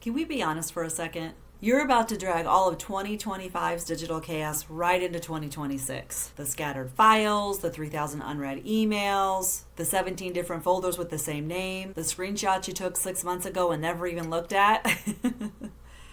Can we be honest for a second? You're about to drag all of 2025's digital chaos right into 2026. The scattered files, the 3,000 unread emails, the 17 different folders with the same name, the screenshots you took 6 months ago and never even looked at.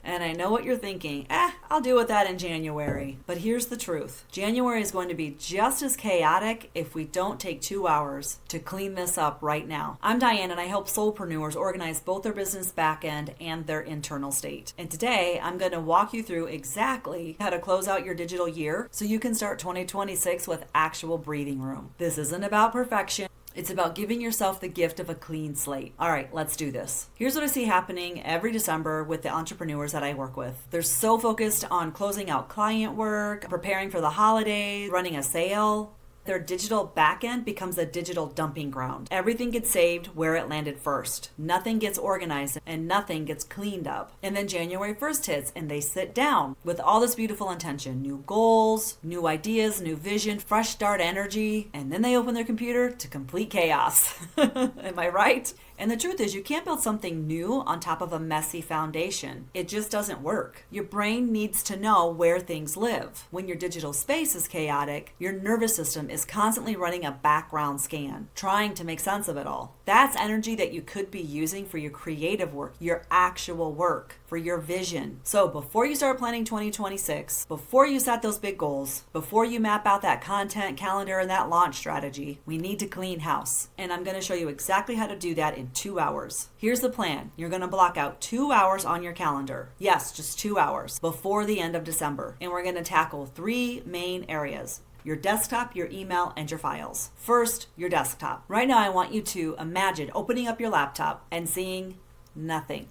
And I know what you're thinking, I'll deal with that in January. But here's the truth. January is going to be just as chaotic if we don't take 2 hours to clean this up right now. I'm Diane and I help solopreneurs organize both their business backend and their internal state. And today I'm going to walk you through exactly how to close out your digital year so you can start 2026 with actual breathing room. This isn't about perfection. It's about giving yourself the gift of a clean slate. All right, let's do this. Here's what I see happening every December with the entrepreneurs that I work with. They're so focused on closing out client work, preparing for the holidays, running a sale. Their digital backend becomes a digital dumping ground. Everything gets saved where it landed first. Nothing gets organized and nothing gets cleaned up. And then January 1st hits and they sit down with all this beautiful intention, new goals, new ideas, new vision, fresh start energy, and then they open their computer to complete chaos. Am I right? And the truth is, you can't build something new on top of a messy foundation. It just doesn't work. Your brain needs to know where things live. When your digital space is chaotic, your nervous system is constantly running a background scan, trying to make sense of it all. That's energy that you could be using for your creative work, your actual work, for your vision. So before you start planning 2026, before you set those big goals, before you map out that content calendar and that launch strategy, we need to clean house. And I'm going to show you exactly how to do that in 2 hours. Here's the plan. You're going to block out 2 hours on your calendar. Yes, just 2 hours before the end of December. And we're going to tackle 3 main areas: your desktop, your email, and your files. First, your desktop. Right now, I want you to imagine opening up your laptop and seeing nothing.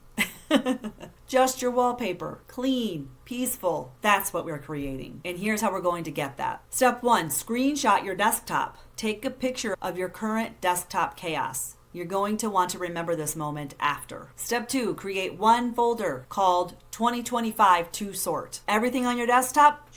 Just your wallpaper, clean, peaceful. That's what we're creating. And here's how we're going to get that. Step 1, screenshot your desktop. Take a picture of your current desktop chaos. You're going to want to remember this moment after. Step 2, create one folder called 2025 to sort. Everything on your desktop,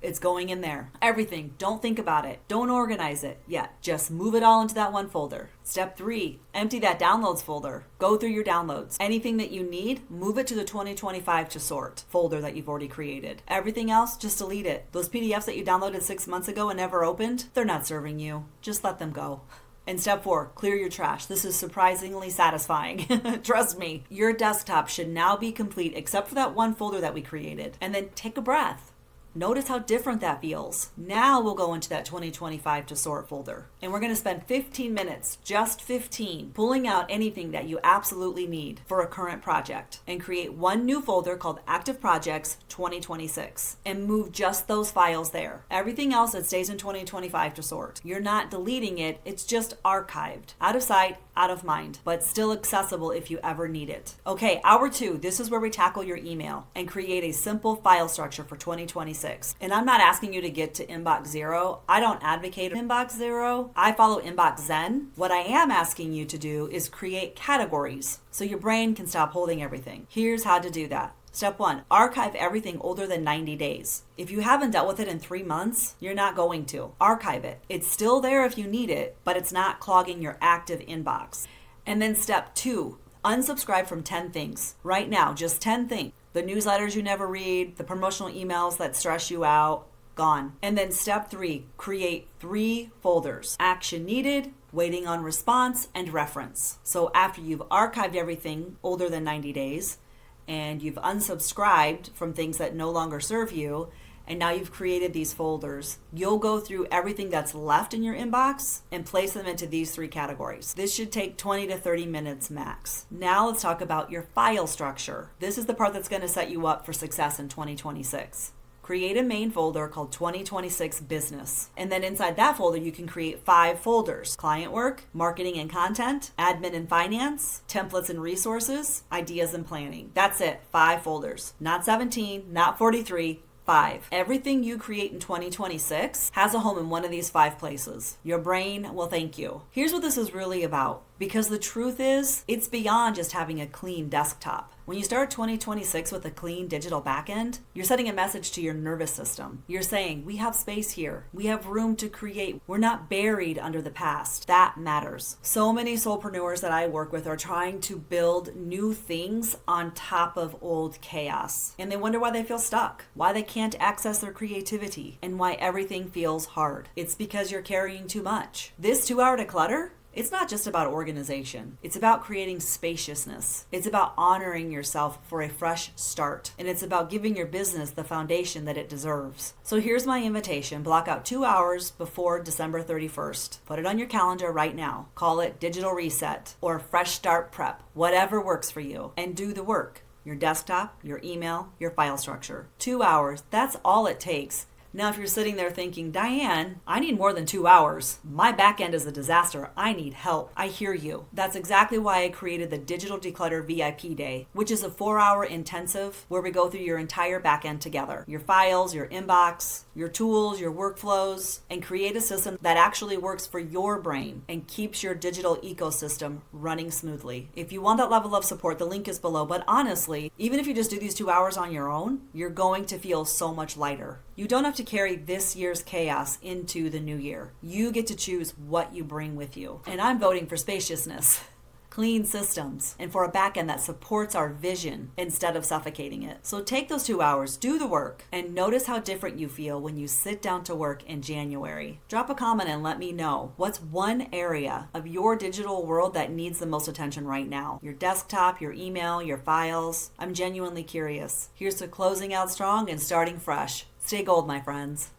it's going in there. Everything. Don't think about it. Don't organize it yet. Just move it all into that one folder. Step 3, empty that downloads folder. Go through your downloads. Anything that you need, move it to the 2025 to sort folder that you've already created. Everything else, just delete it. Those PDFs that you downloaded 6 months ago and never opened, they're not serving you. Just let them go. And step 4, clear your trash. This is surprisingly satisfying. Trust me. Your desktop should now be complete except for that one folder that we created. And then take a breath. Notice how different that feels. Now we'll go into that 2025 to sort folder. And we're going to spend 15 minutes, just 15, pulling out anything that you absolutely need for a current project and create one new folder called Active Projects 2026 and move just those files there. Everything else that stays in 2025 to sort. You're not deleting it. It's just archived. Out of sight, out of mind, but still accessible if you ever need it. Okay, hour 2, this is where we tackle your email and create a simple file structure for 2026. And I'm not asking you to get to inbox 0. I don't advocate inbox 0. I follow inbox Zen. What I am asking you to do is create categories so your brain can stop holding everything. Here's how to do that. Step 1, archive everything older than 90 days. If you haven't dealt with it in 3 months, you're not going to. Archive it. It's still there if you need it, but it's not clogging your active inbox. And then step 2, unsubscribe from 10 things. Right now, just 10 things. The newsletters you never read, the promotional emails that stress you out, gone. And then step 3, create 3 folders. Action needed, waiting on response, and reference. So after you've archived everything older than 90 days, and you've unsubscribed from things that no longer serve you, and now you've created these folders, you'll go through everything that's left in your inbox and place them into these 3 categories. This should take 20 to 30 minutes max. Now let's talk about your file structure. This is the part that's going to set you up for success in 2026. Create a main folder called 2026 Business. And then inside that folder, you can create 5 folders: client work, marketing and content, admin and finance, templates and resources, ideas and planning. That's it, 5 folders. Not 17, not 43, 5. Everything you create in 2026 has a home in one of these 5 places. Your brain will thank you. Here's what this is really about. Because the truth is, it's beyond just having a clean desktop. When you start 2026 with a clean digital backend, you're sending a message to your nervous system. You're saying, we have space here. We have room to create. We're not buried under the past. That matters. So many solopreneurs that I work with are trying to build new things on top of old chaos. And they wonder why they feel stuck, why they can't access their creativity, and why everything feels hard. It's because you're carrying too much. This 2-hour declutter, it's not just about organization. It's about creating spaciousness. It's about honoring yourself for a fresh start. And it's about giving your business the foundation that it deserves. So here's my invitation. Block out 2 hours before December 31st. Put it on your calendar right now. Call it digital reset or fresh start prep, whatever works for you. And do the work. Your desktop, your email, your file structure. 2 hours, that's all it takes. Now, if you're sitting there thinking, Diane, I need more than 2 hours. My back end is a disaster. I need help. I hear you. That's exactly why I created the Digital Declutter VIP Day, which is a 4-hour intensive where we go through your entire back end together. Your files, your inbox, your tools, your workflows, and create a system that actually works for your brain and keeps your digital ecosystem running smoothly. If you want that level of support, the link is below. But honestly, even if you just do these 2 hours on your own, you're going to feel so much lighter. You don't have to carry this year's chaos into the new year. You get to choose what you bring with you. And I'm voting for spaciousness, clean systems, and for a backend that supports our vision instead of suffocating it. So take those 2 hours, do the work, and notice how different you feel when you sit down to work in January. Drop a comment and let me know what's one area of your digital world that needs the most attention right now. Your desktop, your email, your files. I'm genuinely curious. Here's to closing out strong and starting fresh. Stay gold, my friends.